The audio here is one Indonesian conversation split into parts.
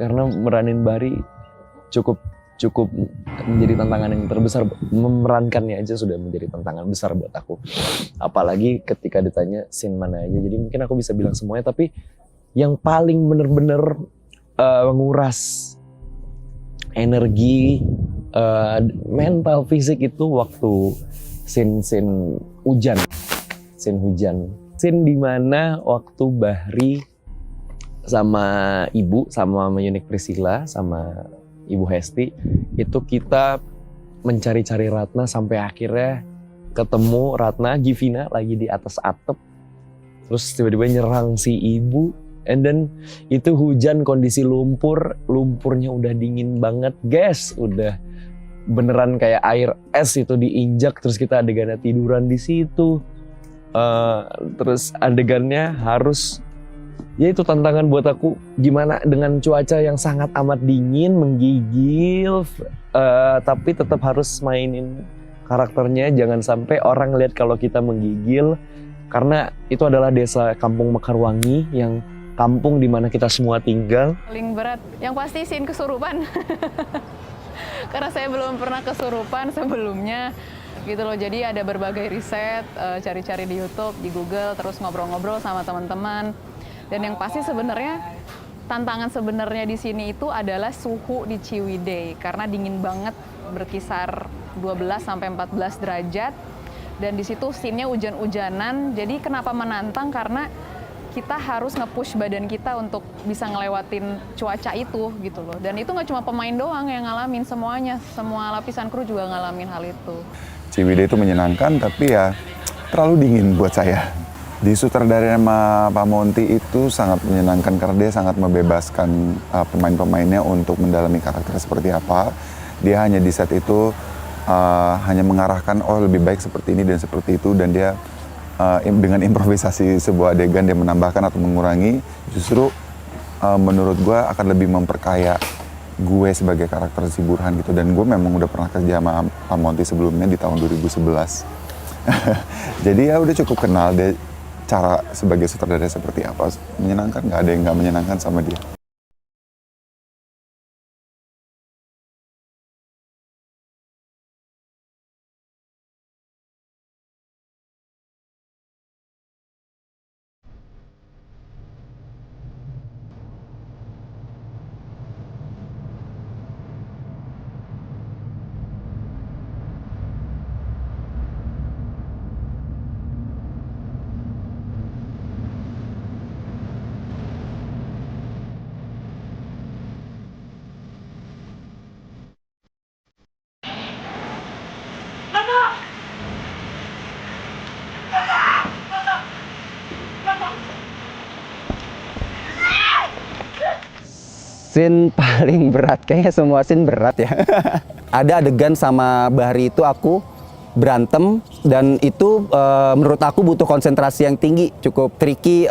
karena meranin Bahri cukup cukup menjadi tantangan yang terbesar. Memerankannya aja sudah menjadi tantangan besar buat aku, apalagi ketika ditanya scene mana aja. Jadi mungkin aku bisa bilang semuanya, tapi yang paling bener-bener nguras energi, mental, fisik itu waktu scene hujan, scene dimana waktu Bahri sama ibu, sama Yunik Priscilla, sama Ibu Hesti, itu kita mencari-cari Ratna sampai akhirnya ketemu Ratna, Givina lagi di atas atap, terus tiba-tiba nyerang si ibu, and then itu hujan, kondisi lumpurnya udah dingin banget guys, udah beneran kayak air es itu diinjak, terus kita adegannya tiduran di situ. Terus adegannya harus, ya itu tantangan buat aku, gimana dengan cuaca yang sangat amat dingin, menggigil, tapi tetap harus mainin karakternya, jangan sampai orang lihat kalau kita menggigil, karena itu adalah desa Kampung Mekarwangi, yang kampung dimana kita semua tinggal. Paling berat, yang pasti scene kesurupan. Karena saya belum pernah kesurupan sebelumnya gitu loh, jadi ada berbagai riset, cari-cari di YouTube, di Google, terus ngobrol-ngobrol sama teman-teman. Dan yang pasti sebenarnya tantangan sebenarnya di sini itu adalah suhu di Ciwidey, karena dingin banget, berkisar 12 sampai 14 derajat, dan di situ scene-nya hujan-hujanan. Jadi kenapa menantang, karena kita harus nge-push badan kita untuk bisa ngelewatin cuaca itu gitu loh. Dan itu nggak cuma pemain doang yang ngalamin, semuanya, semua lapisan kru juga ngalamin hal itu. Ciwidey itu menyenangkan, tapi ya terlalu dingin buat saya. Disutradarai sama Pak Monty itu sangat menyenangkan karena dia sangat membebaskan pemain-pemainnya untuk mendalami karakter seperti apa. Dia hanya di set itu hanya mengarahkan, oh lebih baik seperti ini dan seperti itu, dan dia dengan improvisasi sebuah adegan dia menambahkan atau mengurangi, justru menurut gue akan lebih memperkaya gue sebagai karakter si Burhan gitu. Dan gue memang udah pernah kerja sama Pak Monty sebelumnya di tahun 2011. Jadi ya udah cukup kenal dia cara sebagai sutradara seperti apa. Menyenangkan, nggak ada yang nggak menyenangkan sama dia. Scene paling berat, kayaknya semua scene berat ya. Ada adegan sama Bahri itu aku berantem, dan itu menurut aku butuh konsentrasi yang tinggi, cukup tricky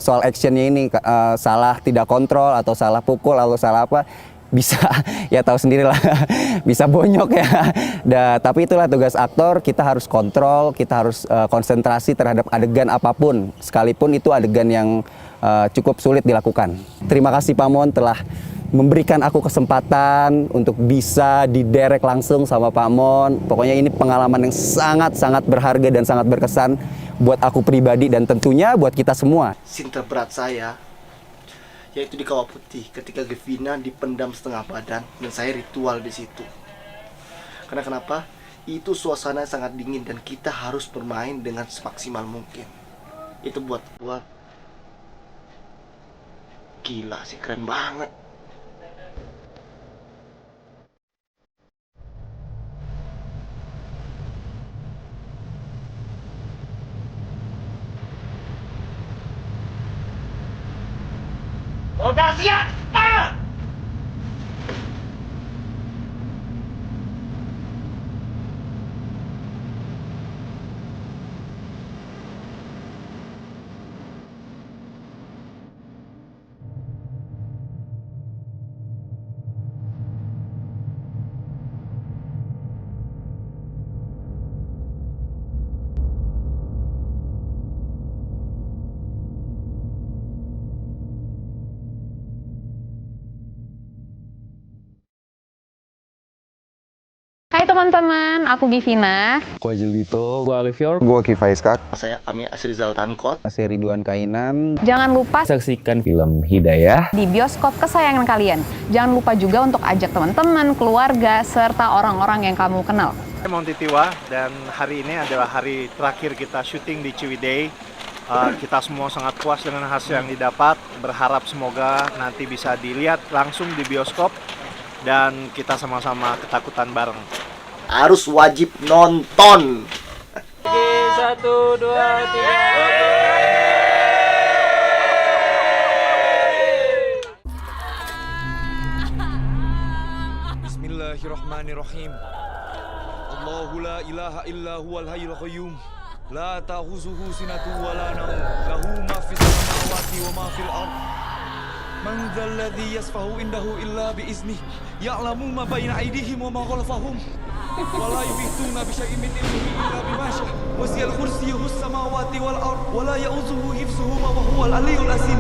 soal actionnya ini. Salah tidak kontrol, atau salah pukul, atau salah apa, bisa ya tahu sendirilah, bisa bonyok ya. Tapi itulah tugas aktor, kita harus kontrol, kita harus konsentrasi terhadap adegan apapun, sekalipun itu adegan yang cukup sulit dilakukan. Terima kasih Pak Mon telah memberikan aku kesempatan untuk bisa diderek langsung sama Pak Mon. Pokoknya ini pengalaman yang sangat-sangat berharga dan sangat berkesan buat aku pribadi, dan tentunya buat kita semua. Scene terberat saya yaitu di Kawah Putih, ketika Gevina dipendam setengah badan dan saya ritual di situ. Karena kenapa? Itu suasana sangat dingin dan kita harus bermain dengan semaksimal mungkin. Itu buat gila sih, keren banget. Udah siap! teman-teman, aku Givina. Gua Julito, gua Olivier. Gue Kifai Skak. Saya Ami Asrizal Tankot. Saya Ridwan Kainan. Jangan lupa Saksikan film Hidayah di bioskop kesayangan kalian. Jangan lupa juga untuk ajak teman-teman, keluarga, serta orang-orang yang kamu kenal. Saya Monty Tiwa dan hari ini adalah hari terakhir kita syuting di Ciwidey. Kita semua sangat puas dengan hasil yang didapat. Berharap semoga nanti bisa dilihat langsung di bioskop dan kita sama-sama ketakutan bareng. Harus wajib nonton. 1, 2, 3. Bismillahirrahmanirrahim. Allahu la ilaha illa huwal hayyul qayyum. La ta'khuzuhu sinatun wa la nawm. Lahu ma fis samawati wa ma fil ard. Man dzal ladzi yasfahu indahu illa bi iznihi. Ya'lamu ma baina aydihim wa ma khalfahum. Wa la yuhituna bi syai'in min ilmihi illa bima syaa. Wasi'al kursiyyuhu as-samawati wal ard wa la ya'uzuhu hifdzuhuma wa huwal aliyyul azim.